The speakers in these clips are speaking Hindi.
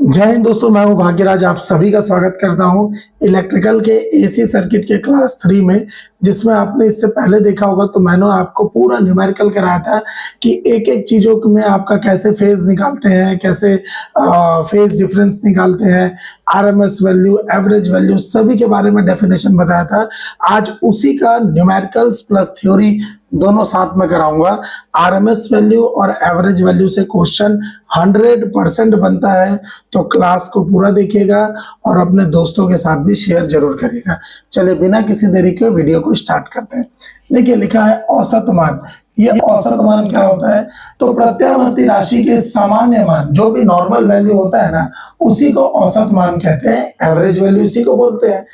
जय हिंद दोस्तों, मैं हूं भाग्यराज। आप सभी का स्वागत करता हूं इलेक्ट्रिकल के एसी सर्किट के क्लास 3 में, जिसमें आपने इससे पहले देखा होगा तो मैंने आपको पूरा न्यूमेरिकल कराया था कि एक एक चीजों में आपका कैसे फेज निकालते हैं, कैसे फेज डिफरेंस निकालते हैं, आरएमएस वैल्यू, एवरेज वैल्यू, सभी के बारे में डेफिनेशन बताया था। आज उसी का न्यूमेरिकल्स प्लस थ्योरी दोनों साथ में कराऊंगा। आरएमएस वैल्यू और एवरेज वैल्यू से क्वेश्चन 100% बनता है, तो क्लास को पूरा देखिएगा और अपने दोस्तों के साथ भी शेयर जरूर करिएगा। चलिए बिना किसी देरी के वीडियो को स्टार्ट करते हैं। देखिए लिखा है औसत मान। ये औसत मान क्या होता है? तो प्रत्यावर्ती राशि के सामान्य मान, जो भी नॉर्मल वैल्यू होता है ना, उसी को औसत मान कहते हैं। एवरेज वैल्यू इसी को बोलते हैं।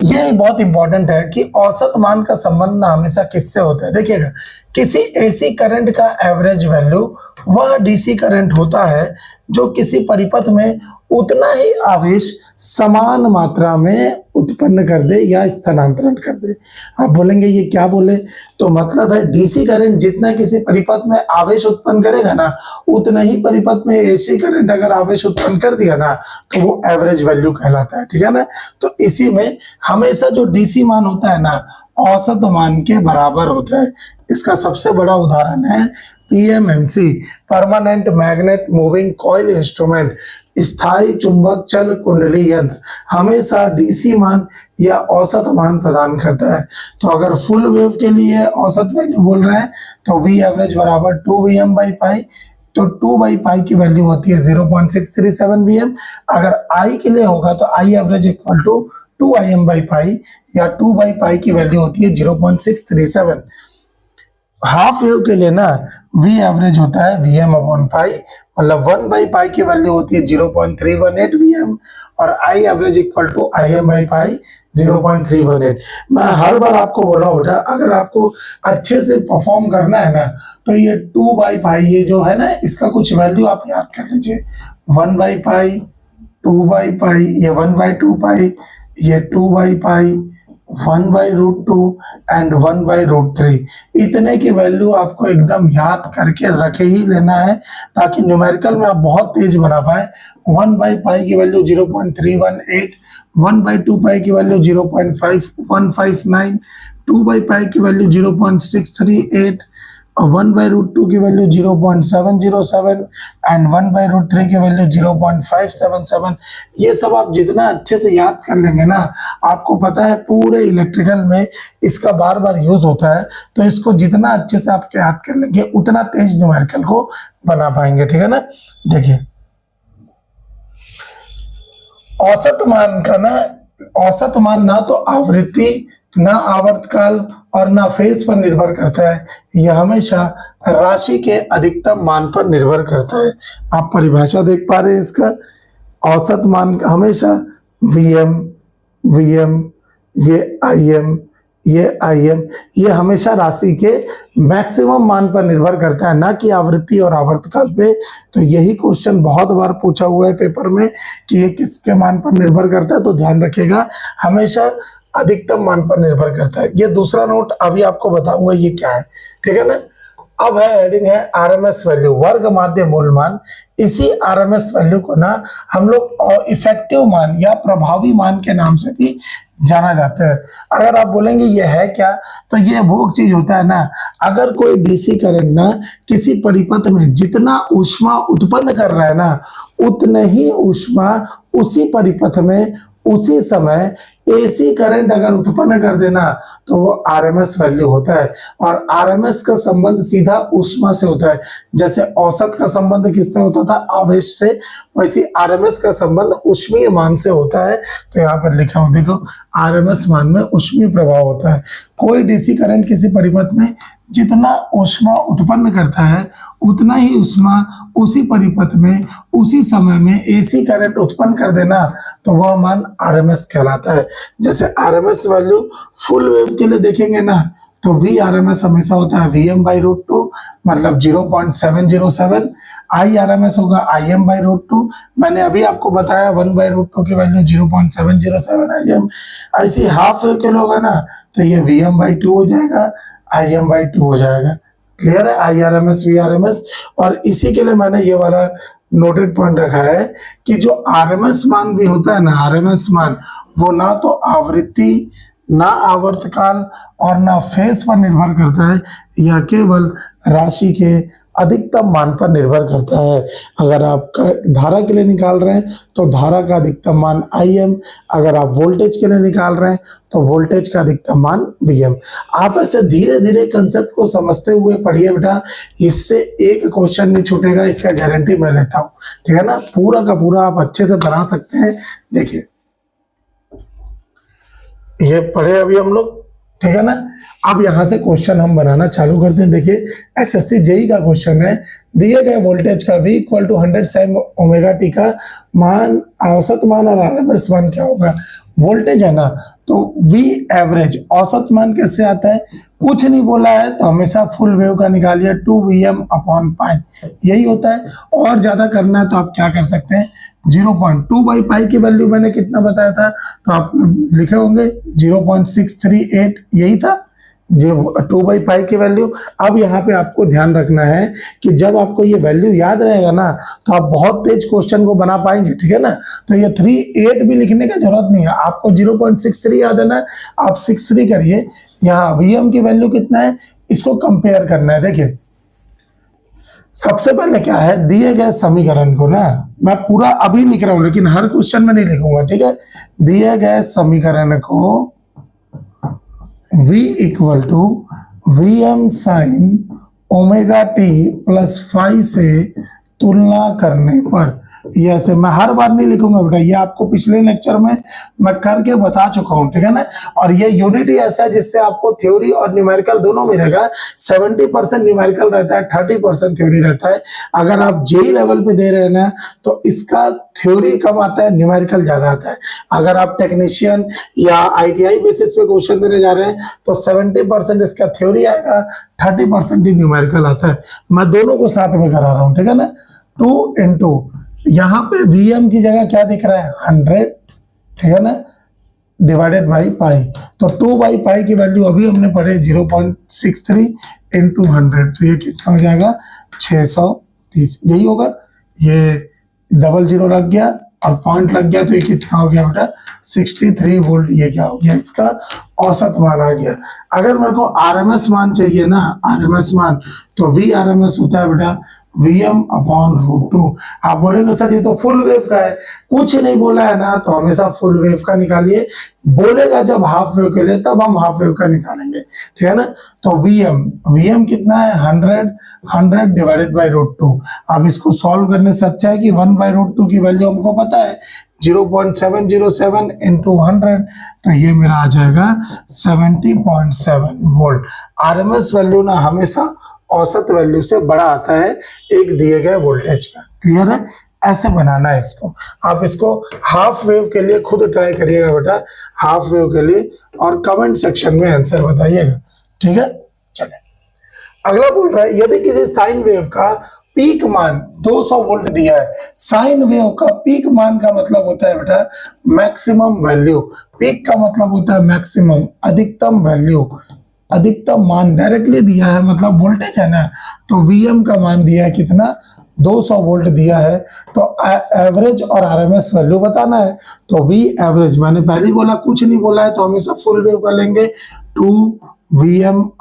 ये बहुत इंपॉर्टेंट है कि औसत मान का संबंध ना हमेशा किससे होता है। देखिएगा, किसी एसी करंट का एवरेज वैल्यू वह डीसी करंट होता है जो किसी परिपथ में उतना ही आवेश समान मात्रा में उत्पन्न कर दे या स्थानांतरण कर दे। आप बोलेंगे ये क्या बोले? तो मतलब है डीसी करंट जितना किसी परिपथ में आवेश उत्पन्न करेगा ना, उतना ही परिपथ में एसी करंट अगर आवेश उत्पन्न कर दिया ना, तो वो एवरेज वैल्यू कहलाता है। ठीक है ना? तो इसी में हमेशा जो डीसी मान होता है ना, औसत मान के बराबर होता है। इसका सबसे बड़ा उदाहरण है PMMC, permanent magnet moving coil instrument, स्थायी चुंबक चल कुंडली यंत्र। हमेशा डीसी मान या औसत मान प्रदान करता है। तो अगर फुल वेव के लिए औसत वैल्यू बोल रहे हैं तो वी एवरेज बराबर 2Vm बाई पाई। तो 2 बाई पाई की वैल्यू होती है 0.637 Vm। अगर आई के लिए होगा तो I average equal to 2Im by pi, या 2 बाई पाई की वैल्यू होती है 0.637। हाफ वेव के लिए ना वी एवरेज होता है Vm अपॉन पाई, मतलब 1 बाई पाई की वैल्यू होती है 0.318 Vm, और I average equal to Im by pi 0.318। मैं हर बार आपको बोल रहा हूँ बेटा, अगर आपको अच्छे से परफॉर्म करना है ना, तो ये 2 बाई पाई ये जो है ना, इसका कुछ वैल्यू आप याद कर लीजिए। 1 बाई पाई, 2 बाई पाई, ये 1 बाई 2 पाई, ये 2 by pi, 1 by root 2 and 1 by root 3। इतने की वैल्यू आपको एकदम याद करके रखे ही लेना है, ताकि न्यूमेरिकल में आप बहुत तेज बना पाए। 1 बाई पाई की वैल्यू 0.318, 1 बाई 2 पाई की वैल्यू 0.5159, 2 बाई पाई की वैल्यू 0.638, 1 बाई रूट 2 की वैल्यू 0.707 एंड 1 बाई रूट 3 की वैल्यू 0.577। ये सब आप जितना अच्छे से याद कर लेंगे ना, आपको पता है पूरे इलेक्ट्रिकल में इसका बार बार यूज होता है, तो इसको जितना अच्छे से आप याद कर लेंगे उतना तेज न्यूमेरिकल को बना पाएंगे। ठीक है ना? देखिए औसत मान का ना, औसत मान ना तो आवृत्ति, ना आवर्तकाल और ना फेज पर निर्भर करता है। यह हमेशा राशि के अधिकतम मान पर निर्भर करता है। आप परिभाषा देख पा रहे हैं इसका। औसत मान हमेशा Vm, Vm, ये Im, ये Im, ये हमेशा राशि के मैक्सिमम मान पर निर्भर करता है, ना कि आवृत्ति और आवर्तकाल पे। तो यही क्वेश्चन बहुत बार पूछा हुआ है पेपर में कि ये किसके मान पर निर्भर करता है, तो ध्यान रखिएगा, हमेशा अधिकतम मान पर निर्भर करता है। ये दूसरा नोट अभी आपको बताऊंगा ये क्या है। ठीक है ना? अब है हेडिंग है आरएमएस वैल्यू, वर्ग माध्य मूल मान। इसी आरएमएस वैल्यू को ना हम लोग इफेक्टिव मान या प्रभावी मान के नाम से भी जाना जाता है। अगर आप बोलेंगे ये है क्या, तो ये वो चीज होता है ना, अगर कोई डीसी करंट ना किसी परिपथ में जितना ऊष्मा उत्पन्न कर रहा है ना, उतने ही ऊष्मा उसी परिपथ में उसी समय एसी करंट अगर उत्पन्न कर देना, तो वो आरएमएस वैल्यू होता है। और आरएमएस का संबंध सीधा ऊष्मा से होता है। जैसे औसत का संबंध किससे होता था? आवेश से। वैसे आरएमएस का संबंध ऊष्मीय मान से होता है। तो यहाँ पर लिखा हूं, देखो आरएमएस मान में ऊष्मीय प्रभाव होता है। कोई डीसी करंट किसी परिपथ में जितना ऊष्मा उत्पन्न करता है, उतना ही ऊष्मा उसी परिपथ में उसी समय में एसी करंट उत्पन्न कर देना, तो वह मान आरएमएस कहलाता है। जैसे आरएमएस वैल्यू फुल वेव के लिए देखेंगे ना, तो वी आरएमएस हमेशा होता है Vm बाई रूट 2, मतलब 0.707। आई आरएमएस होगा Im बाई रूट 2। मैंने अभी आपको बताया 1 बाई रूट 2 की वैल्यू 0.707 Im। ऐसी हाफ वेव के लिए होगा ना, तो ये Vm बाई 2 हो जाएगा, Im बाई 2 हो जाएगा। क्लियर है? I R M S, V R M S. और इसी के लिए मैंने ये वाला नोटेड पॉइंट रखा है कि जो आरएमएस मान भी होता है ना, आरएमएस मान, वो ना तो आवृत्ति, ना आवर्तकाल और ना फेज पर निर्भर करता है, यह केवल राशि के अधिकतम मान पर निर्भर करता है। अगर आप धारा के लिए निकाल रहे हैं तो धारा का अधिकतम मान Im, अगर आप वोल्टेज के लिए निकाल रहे हैं तो वोल्टेज का अधिकतम मान Vm। आप ऐसे धीरे धीरे कंसेप्ट को समझते हुए पढ़िए बेटा, इससे एक क्वेश्चन नहीं छूटेगा, इसका गारंटी मैं लेता हूँ, ठीक है ना। पूरा का पूरा आप अच्छे से बना सकते हैं। देखिए ये पढ़े अभी हम लोग, ठीक है ना। अब यहां से क्वेश्चन हम बनाना चालू करते हैं। देखिए एसएससी जेई का क्वेश्चन है, दिए गए वोल्टेज का V equal to 100 sin omega t का मान, औसत मान और आरएमएस मान क्या होगा। वोल्टेज है ना, तो V एवरेज औसत मान कैसे आता है, कुछ नहीं बोला है तो हमेशा फुल वेव का निकालिए 2Vm/π, यही होता है। और ज्यादा करना है तो आप क्या कर सकते हैं, 0.2/π की वैल्यू मैंने कितना बताया था, तो आप लिखे होंगे 0.638, यही था 2/π की वैल्यू। अब यहाँ पे आपको ध्यान रखना है कि जब आपको ये वैल्यू याद रहेगा ना तो आप बहुत तेज क्वेश्चन को बना पाएंगे, ठीक है ना। तो ये 38 भी लिखने का जरूरत नहीं है, आपको 0.63 याद है ना, आप 63 करिए। यहाँ Vm की वैल्यू कितना है, इसको कंपेयर करना है। देखिए सबसे पहले क्या है, दिए गए समीकरण को ना, मैं पूरा अभी लिख रहा हूं लेकिन हर क्वेश्चन में नहीं लिखूंगा, ठीक है। दिए गए समीकरण को V equal to Vm sin omega T plus phi से तुलना करने पर, ये ऐसे मैं हर बार नहीं लिखूंगा बेटा, ये आपको पिछले लेक्चर में मैं करके बता चुका हूं, ठीक है ना। और ये यूनिटी ऐसा है जिससे आपको थ्योरी और न्यूमेरिकल दोनों मिलेगा। 70% न्यूमेरिकल रहता है, 30% थ्योरी रहता है। अगर आप जेई लेवल पे दे रहे हैं ना तो इसका थ्योरी कम आता है, न्यूमेरिकल ज्यादा आता है। अगर आप टेक्नीशियन या ITI बेसिस पे क्वेश्चन देने जा रहे हैं तो 70% इसका थ्योरी आएगा, 30% ही न्यूमेरिकल आता है। मैं दोनों को साथ में करा रहा हूं, ठीक है ना। 2 into यहाँ पे Vm की जगह क्या दिख रहा है, 100, ठीक है ना, डिवाइडेड बाई पाई। तो 2/π की वैल्यू अभी हमने पढ़े 0.63 into 100, तो ये कितना हो जाएगा 630, यही होगा। ये डबल जीरो लग गया और पॉइंट लग गया, तो ये कितना हो गया बेटा 63 वोल्ट। ये क्या हो गया, इसका औसत मान आ गया। अगर मेरे को आरएमएस मान चाहिए ना, आरएमएस मान, तो V RMS होता है बेटा Vm/√2। आप बोलेंगे सर ये तो फुल वेव का है, कुछ नहीं बोला है ना, तो हमेशा फुल वेव का निकालिए। बोलेगा जब हाफ वेव के लिए तब हम हाफ वेव का निकालेंगे, ठीक है ना। तो Vm कितना है, 100 डिवाइडेड बाई √2। अब इसको सॉल्व करने से अच्छा है कि 1/√2 की वैल्यू हमको पता है 0.707 into 100, तो ये मेरा आ जाएगा 70.7 वोल्ट। आरएमएस वैल्यू ना हमेशा औसत वैल्यू से बड़ा आता है एक दिए गए वोल्टेज का। क्लियर है, ऐसे बनाना है इसको। आप इसको हाफ वेव के लिए खुद ट्राई करिएगा बेटा, हाफ वेव के लिए, और कमेंट सेक्शन में आंसर बताइएगा, ठीक है। चलिए अगला बोल रहा है, यदि किसी साइन वेव का पीक मान 200 वोल्ट दिया है। साइन वेव का पीक मान का मतलब होता है बेटा मैक्सिमम वैल्यू। पीक का मतलब होता है मैक्सिमम, अधिकतम वैल्यू, अधिकतम मान डायरेक्टली दिया है, मतलब वोल्टेज है ना। तो Vm का मान दिया है कितना, 200 वोल्ट दिया है। तो एवरेज और आरएमएस वैल्यू बताना है। तो V एवरेज मैंने पहले ही बोला, कुछ नहीं बोला है तो हमेशा फुल वेव कर लेंगे, 2Vm/π।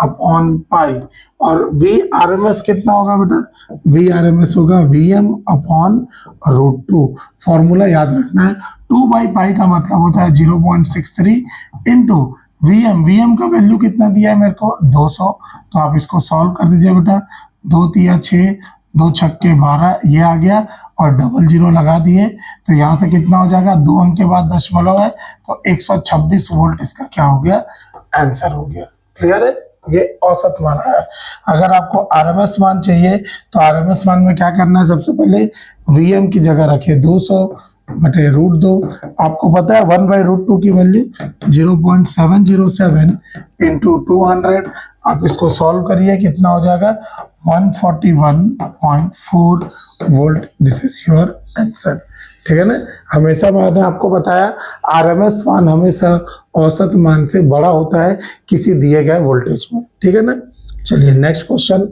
और V RMS कितना होगा बेटा, V RMS होगा Vm/√2। फॉर्मूला याद रखना है, 2/π का मतलब होता है 0.63 इंटू Vm का वैल्यू कितना दिया है मेरे को, 200। तो आप इसको सॉल्व कर दीजिए बेटा, 2 तिया 6, 2 छक्के 12, ये आ गया, और डबल जीरो लगा दिए। तो यहाँ से कितना हो जाएगा, 2 अंक के बाद दशमलव है, तो 126 वोल्ट इसका क्या हो गया, आंसर हो गया। क्लियर है, ये औसत मान है। अगर आपको आरएमएस मान चाहिए तो आरएमएस मान में क्या करना है, सबसे पहले Vm की जगह रखिए 200/√2। आपको पता है 1/√2 की वैल्यू 0.707 इंटू 200। आप इसको सॉल्व करिए, कितना हो जाएगा 141.4 volt. This is your answer, ठीक है ना। हमेशा मैंने आपको बताया आरएमएस मान हमेशा औसत मान से बड़ा होता है किसी दिए गए वोल्टेज में, ठीक है ना। चलिए नेक्स्ट क्वेश्चन।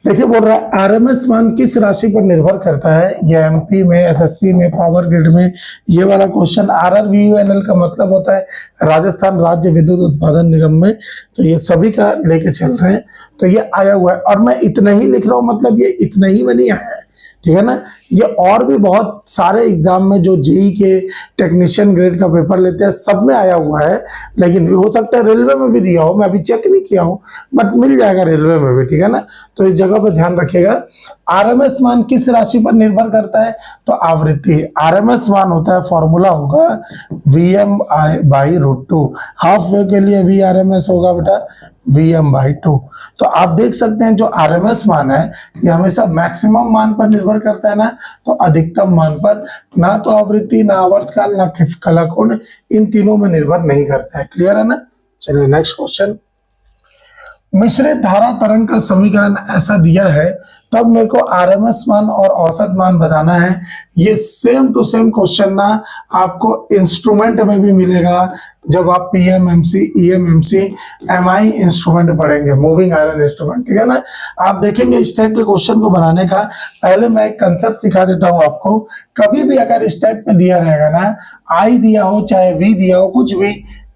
देखिए बोल रहा है आरएमएस मान किस राशि पर निर्भर करता है। ये एमपी में, एसएससी में, पावर ग्रिड में ये वाला क्वेश्चन। आरआरवीयूएनएल का मतलब होता है राजस्थान राज्य विद्युत उत्पादन निगम में, तो ये सभी का लेके चल रहे हैं। तो ये आया हुआ है और मैं इतना ही लिख रहा हूं, मतलब ये इतना ही में नहीं आया है, ठीक है ना। ये और भी बहुत सारे एग्जाम में जो जेई के टेक्नीशियन ग्रेड का पेपर लेते हैं सब में आया हुआ है, लेकिन हो सकता है रेलवे में भी दिया हो, मैं अभी चेक नहीं किया हूं, बट मिल जाएगा रेलवे में भी, ठीक है ना। तो इस जगह पे ध्यान रखिएगा। आरएमएस मान किस राशि पर निर्भर करता है, तो आवृत्ति। आरएमएस मान होता है, फॉर्मूला होगा Vm/√2। हाफ वे के लिए वी आरएमएस होगा बेटा Vm/2। तो आप देख सकते हैं जो आरएमएस मान है ये हमेशा मैक्सिमम मान पर निर्भर करता है ना, तो अधिकतम मान पर, ना तो आवृत्ति, ना आवर्तकाल, ना कलाकोण, इन तीनों में निर्भर नहीं करता है। क्लियर है ना। चलिए नेक्स्ट क्वेश्चन। मिश्रित धारा तरंग का समीकरण ऐसा दिया है, तब मेरे को आरएमएस मान और औसत मान बताना है। ये सेम टू सेम क्वेश्चन ना आपको इंस्ट्रूमेंट में भी मिलेगा जब आप पीएमएमसी, ईएमएमसी, एमआई इंस्ट्रूमेंट पढ़ेंगे, मूविंग आयरन इंस्ट्रूमेंट, ठीक है ना। आप देखेंगे इस टाइप के क्वेश्चन को बनाने का पहले मैं एक कंसेप्ट सिखा देता हूं आपको। कभी भी अगर इस टाइप में दिया रहेगा ना, आई दिया हो चाहे वी दिया हो, कुछ भी,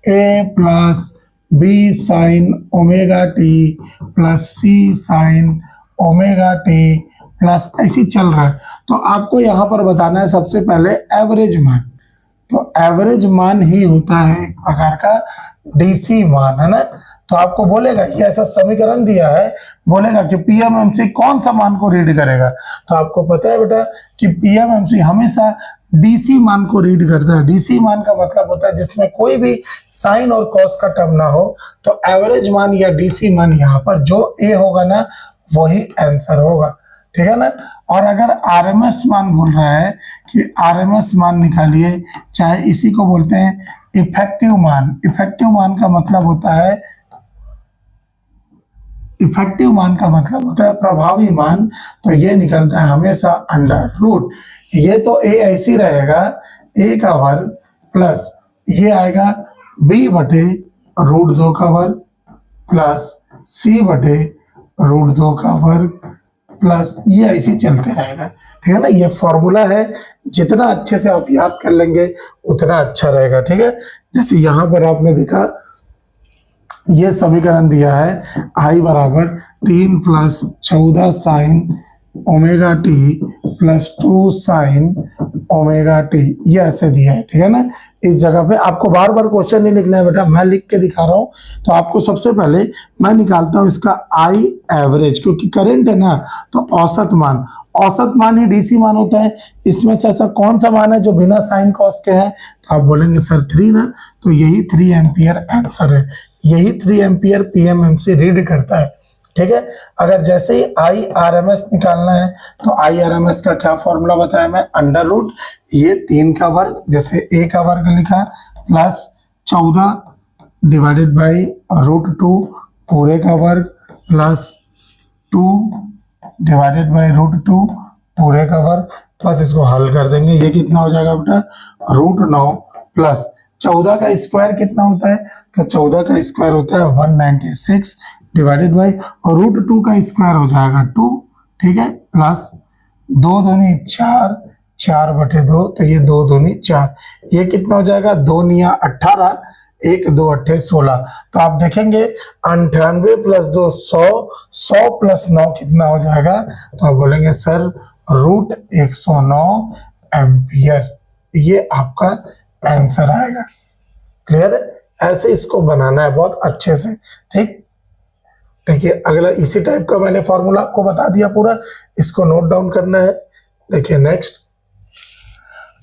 A plus B sine omega T plus C sine omega T plus ऐसी चल रहा है, तो आपको यहां पर बताना है सबसे पहले एवरेज मान। तो एवरेज मान ही होता है एक प्रकार का डीसी मान, है ना। तो आपको बोलेगा ये ऐसा समीकरण दिया है, बोलेगा कि पीएमएमसी कौन सा मान को रीड करेगा। तो आपको पता है बेटा कि पीएमएमसी हमेशा डीसी मान को रीड करता है। डीसी मान का मतलब होता है जिसमें कोई भी साइन और कॉस का टर्म ना हो। तो एवरेज मान या डीसी मान यहाँ पर जो ए होगा ना वही आंसर होगा, ठीक है ना। और अगर आरएमएस मान बोल रहा है कि आरएमएस मान निकालिए, चाहे इसी को बोलते हैं इफेक्टिव मान। इफेक्टिव मान का मतलब होता है, इफेक्टिव मान का मतलब होता है प्रभावी मान। तो ये निकलता है हमेशा अंडर रूट। ये तो ए ऐसी रहेगा, ए का वर्ग प्लस ये आएगा b/√2 का वर्ग प्लस c/√2 का वर्ग प्लस ये ऐसे चलते रहेगा, ठीक है ना। ये फॉर्मूला है, जितना अच्छे से आप याद कर लेंगे उतना अच्छा रहेगा, ठीक है। जैसे यहां पर आपने देखा ये समीकरण दिया है, I बराबर 3 + 14 sign omega T plus 2 sign omega T, ये ऐसे दिया है, ठीक है ना। इस जगह पे आपको बार बार क्वेश्चन नहीं लिखना है बेटा, मैं लिख के दिखा रहा हूं। तो आपको सबसे पहले मैं निकालता हूं इसका आई एवरेज, क्योंकि करंट है ना, तो औसत मान। औसत मान ही डीसी मान होता है। इसमें से ऐसा कौन सा मान है जो बिना साइन कॉस के है, तो आप बोलेंगे सर 3 ना, तो यही 3 एम्पियर आंसर है। यही 3 एम्पियर पीएमएमसी रीड करता है, ठीक है। अगर जैसे ही आई आरएमएस निकालना है, तो आई आरएमएस का क्या फॉर्मूला बताया मैं, अंडर रूट ये 3 का वर्ग, जैसे ए का वर्ग लिखा, प्लस 14 डिवाइडेड बाई √2 पूरे का वर्ग प्लस 2 डिवाइडेड बाई √2 पूरे का वर्ग, बस इसको हल कर देंगे। ये कितना हो जाएगा बेटा, √9 प्लस 14 का स्क्वायर कितना होता है, तो 14 का स्क्वायर होता है 196 डिवाइडेड बाई और √2 का स्क्वायर हो जाएगा 2, ठीक है, प्लस 2 दूनी 4, 4/2, तो ये 2 दूनी 4, ये कितना हो जाएगा, 2 निया 18, 1 2 8 16। तो आप देखेंगे 98 + 2 100, 100 + 9 कितना हो जाएगा, तो आप बोलेंगे सर √109 एम्पियर, ये आपका आंसर आएगा। क्लियर है। ऐसे इसको बनाना है बहुत अच्छे से, ठीक। देखिए अगला इसी टाइप का मैंने फॉर्मूला आपको बता दिया पूरा, इसको नोट डाउन करना है। देखिए नेक्स्ट,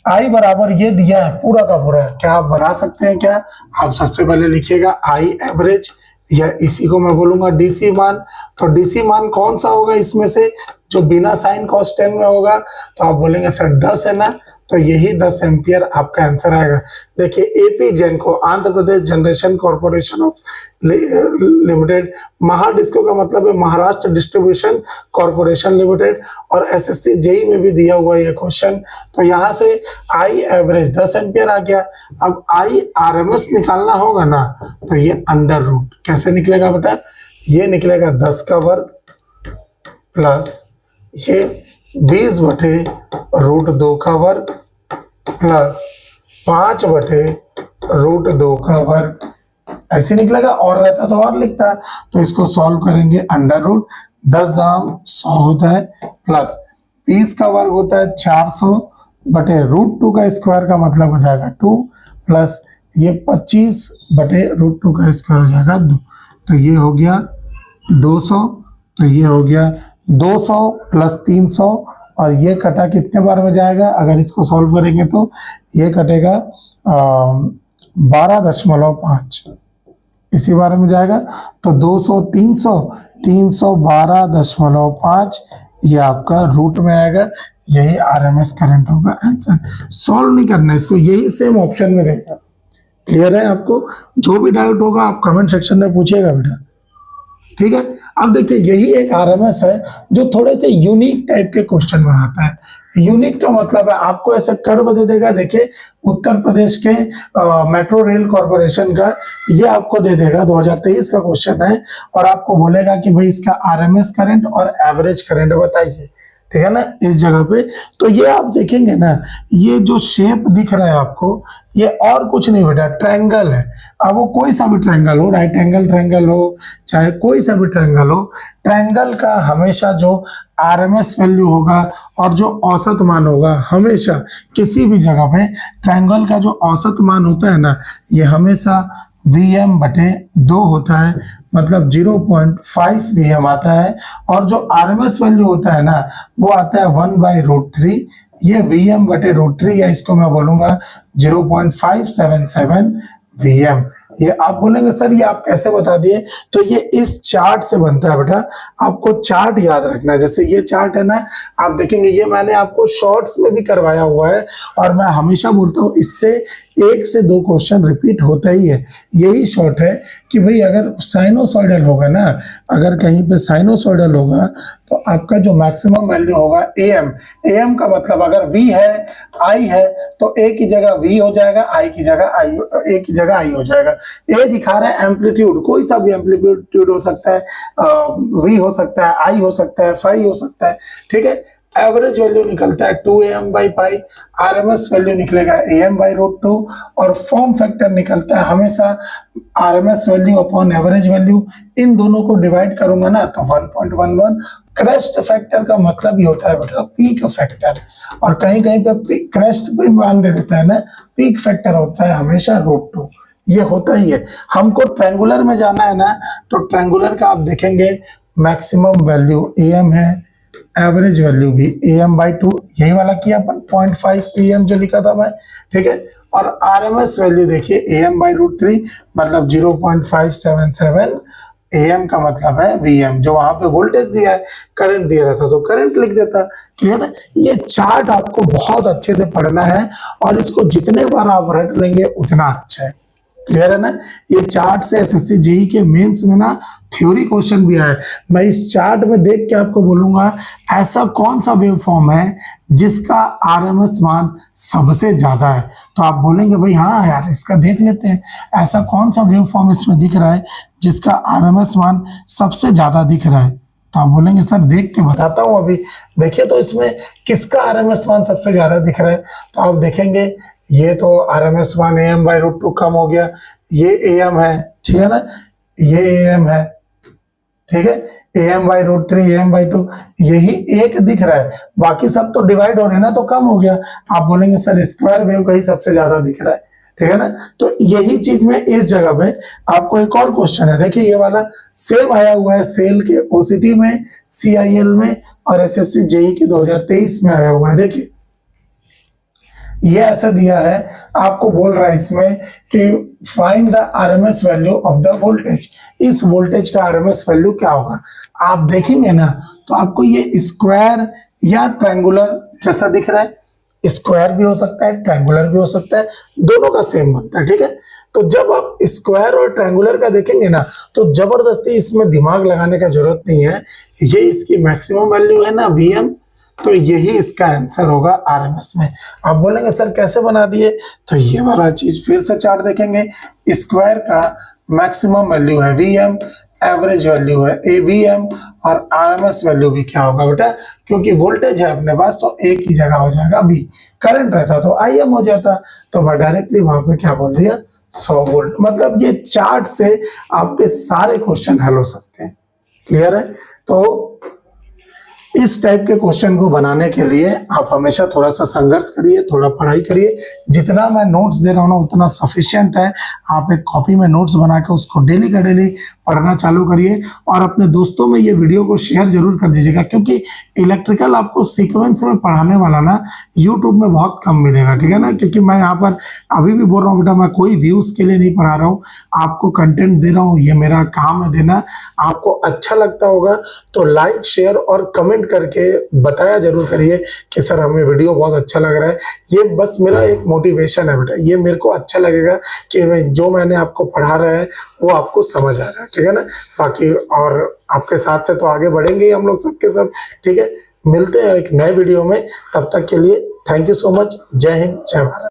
आई बराबर ये दिया है पूरा का पूरा, क्या आप बना सकते हैं क्या। आप सबसे पहले लिखिएगा आई एवरेज, या इसी को मैं बोलूंगा डीसी मान। तो डीसी मान कौन सा होगा इसमें से, जो बिना साइन कॉस 10 में होगा, तो आप बोलेंगे सर 10 है ना, तो यही 10 एम्पियर आपका आंसर आएगा। देखिए AP Genco, Andhra Pradesh generation corporation of limited, Mahadisco का मतलब है महाराष्ट्र डिस्ट्रीब्यूशन कॉर्पोरेशन लिमिटेड, और एसएससी जेई में भी दिया हुआ है ये क्वेश्चन। तो यहाँ से आई एवरेज 10 एम्पियर आ गया। अब आई आरएमएस निकालना होगा ना, तो ये अंडर रूट कैसे निकलेगा बेटा, ये निकलेगा 10 का वर्ग प्लस ये 20/√2 का वर्ग प्लस 5/√2 का वर्ग, ऐसे निकलेगा। और रहता तो और लिखता है, तो इसको सॉल्व करेंगे। अंडर रूट 10 दाम 100 होता है प्लस 20 का वर्ग होता है 400/√2 का स्क्वायर का मतलब हो जाएगा 2 प्लस ये 25/√2 का स्क्वायर हो जाएगा 2, तो ये हो गया 200, तो ये हो गया 200 प्लस 300 और ये कटा कितने बार में जाएगा, अगर इसको सॉल्व करेंगे तो ये कटेगा 12.5 इसी बारे में जाएगा। तो 200 300 312.5 ये आपका रूट में आएगा। यही आरएमएस करंट होगा। आंसर सॉल्व नहीं करना है इसको, यही सेम ऑप्शन में देगा। क्लियर है आपको? जो भी डाउट होगा आप कमेंट सेक्शन में पूछिएगा बेटा, ठीक है। अब देखिए यही एक आरएमएस है जो थोड़े से यूनिक टाइप के क्वेश्चन बनाता है। यूनिक का मतलब है आपको ऐसा कर्व दे देगा, देखिए उत्तर प्रदेश के मेट्रो रेल कॉर्पोरेशन का ये आपको दे देगा, 2023 का क्वेश्चन है, और आपको बोलेगा कि भाई इसका आरएमएस करंट और एवरेज करंट बताइए, ठीक है ना, इस जगह पे। तो ये आप देखेंगे ना, ये जो शेप दिख रहा है आपको, ये और कुछ नहीं बेटा, ट्रायंगल है। अब वो कोई सा भी ट्रायंगल हो, राइट एंगल ट्रायंगल हो, चाहे कोई सा भी ट्रायंगल हो, ट्रायंगल का हमेशा जो आरएमएस वैल्यू होगा और जो औसत मान होगा, हमेशा किसी भी जगह पे ट्रायंगल का जो औसत मान होता है ना, ये हमेशा Vm/2 होता है, मतलब 0.5 Vm आता है। और जो आरएमएस वैल्यू होता है ना, वो आता है 1/√3, ये Vm/√3 या इसको मैं बोलूंगा 0.577 Vm। ये आप बोलेंगे सर ये आप कैसे बता दिए, तो ये इस चार्ट से बनता है बेटा। आपको चार्ट याद रखना है, जैसे ये चार्ट है ना, आप देखेंगे ये मैंने आपको शॉर्ट्स में भी करवाया हुआ है, और मैं हमेशा बोलता हूँ इससे 1 से 2 क्वेश्चन रिपीट होता ही है। यही शॉर्ट है कि भाई अगर साइनोसॉइडल होगा ना, अगर कहीं पे साइनोसॉइडल होगा तो आपका जो मैक्सिमम वैल्यू होगा एम का मतलब अगर वी है आई है तो ए की जगह वी हो जाएगा, आई की जगह आई, ए की जगह आई हो जाएगा। ए दिखा रहा है एम्पलीट्यूड, कोई सा भी एम्पलीट्यूड हो सकता है, वी हो सकता है, आई हो सकता है, फाई हो सकता है, ठीक है। एवरेज वैल्यू निकलता है 2am/पाई, आरएमएस वैल्यू निकलेगा am/√2, और फॉर्म फैक्टर निकलता है हमेशा RMS value upon average value. इन दोनों को डिवाइड करूंगा ना तो 1.11। क्रेस्ट फैक्टर का मतलब ही होता है बेटा पीक फैक्टर, और कहीं कहीं पे क्रेस्ट पे मान दे देता है ना, पीक फैक्टर होता है हमेशा √2, ये होता ही है। हमको ट्रायंगुलर में जाना है ना, तो ट्रायंगुलर का आप देखेंगे मैक्सिमम वैल्यू am है, एवरेज वैल्यू भी am/2, यही वाला किया अपन 0.5 Vm जो लिखा था मैं, ठीक है। और आरएमएस वैल्यू देखिए am/√3 मतलब 0.577, am का मतलब है Vm, जो वहां पे वोल्टेज दिया है, करंट दिया रहता तो करंट लिख देता। क्लियर है? ये चार्ट आपको बहुत अच्छे से पढ़ना है, और इसको जितने बार आप रट लेंगे उतना अच्छा है। क्लियर है ना? ये चार्ट से एसएससी जेई के मेंस में ना थ्योरी क्वेश्चन भी आया है। मैं इस चार्ट में देख के आपको बोलूंगा ऐसा कौन सा वेव फॉर्म है जिसका आरएमएस मान सबसे ज्यादा है, तो आप बोलेंगे भाई हाँ यार इसका देख लेते हैं, ऐसा कौन सा वेव फॉर्म इसमें दिख रहा है जिसका आरएमएस मान सबसे ज्यादा दिख रहा है, तो आप बोलेंगे सर देख के बताता हूँ अभी। देखिए तो इसमें किसका आरएमएस मान सबसे ज्यादा दिख रहा है, तो आप देखेंगे ये तो आरएमएस मान am/√2 कम हो गया, ये am है, ठीक है ना, ये am है, ठीक है, am/√3 am/2 यही एक दिख रहा है, बाकी सब तो डिवाइड हो रहे हैं ना, तो कम हो गया। आप बोलेंगे सर स्क्वायर वेव का ही सबसे ज्यादा दिख रहा है, ठीक है ना। तो यही चीज में इस जगह पे आपको एक और क्वेश्चन है, देखिए ये वाला सेम आया हुआ है सेल के ओसीटी में, सीआईएल में, और एसएससी जेई के 2023 में आया हुआ है। देखिए ये ऐसा दिया है, आपको बोल रहा है इसमें कि find the RMS value of the voltage, इस वोल्टेज का आरएमएस वैल्यू क्या होगा। आप देखेंगे ना तो आपको ये स्क्वायर या ट्रायंगुलर जैसा दिख रहा है, स्क्वायर भी हो सकता है ट्रायंगुलर भी हो सकता है, दोनों का सेम बनता है, ठीक है। तो जब आप स्क्वायर और ट्रायंगुलर का देखेंगे ना तो जबरदस्ती इसमें दिमाग लगाने का जरूरत नहीं है, ये इसकी मैक्सिमम वैल्यू है ना Vm, तो यही इसका आंसर होगा आरएमएस में। आप बोलेंगे सर कैसे बना दिए, तो ये वाला चीज फिर से चार्ट देखेंगे, स्क्वायर का मैक्सिमम वैल्यू है Vm, एवरेज वैल्यू है, AVM और RMS वैल्यू भी क्या होगा बेटा, क्योंकि वोल्टेज है अपने पास तो एक ही जगह हो जाएगा। अभी करंट रहता तो IM हो जाता, तो मैं डायरेक्टली वहां पे क्या बोल दिया 100 वोल्ट। मतलब ये चार्ट से आपके सारे क्वेश्चन हल हो सकते हैं। क्लियर है? तो इस टाइप के क्वेश्चन को बनाने के लिए आप हमेशा थोड़ा सा संघर्ष करिए, थोड़ा पढ़ाई करिए। जितना मैं नोट्स दे रहा हूँ ना उतना सफिशिएंट है। आप एक कॉपी में नोट्स बना के उसको डेली का डेली पढ़ना चालू करिए और अपने दोस्तों में ये वीडियो को शेयर जरूर कर दीजिएगा, क्योंकि इलेक्ट्रिकल आपको सीक्वेंस में पढ़ाने वाला ना यूट्यूब में बहुत कम मिलेगा। ठीक है ना? क्योंकि मैं यहाँ पर अभी भी बोल रहा हूँ बेटा, मैं कोई व्यूज के लिए नहीं पढ़ा रहा हूँ, आपको कंटेंट दे रहा हूँ, ये मेरा काम है देना। आपको अच्छा लगता होगा तो लाइक शेयर और कमेंट करके बताया जरूर करिए कि सर हमें वीडियो बहुत अच्छा लग रहा है। ये बस मेरा एक मोटिवेशन है बेटा, ये मेरे को अच्छा लगेगा कि जो मैंने आपको पढ़ा रहा है वो आपको समझ आ रहा है। ठीक है ना? बाकी और आपके साथ से तो आगे बढ़ेंगे हम लोग सबके सब। ठीक है, मिलते हैं एक नए वीडियो में, तब तक के लिए थैंक यू सो मच। जय हिंद, जय भारत।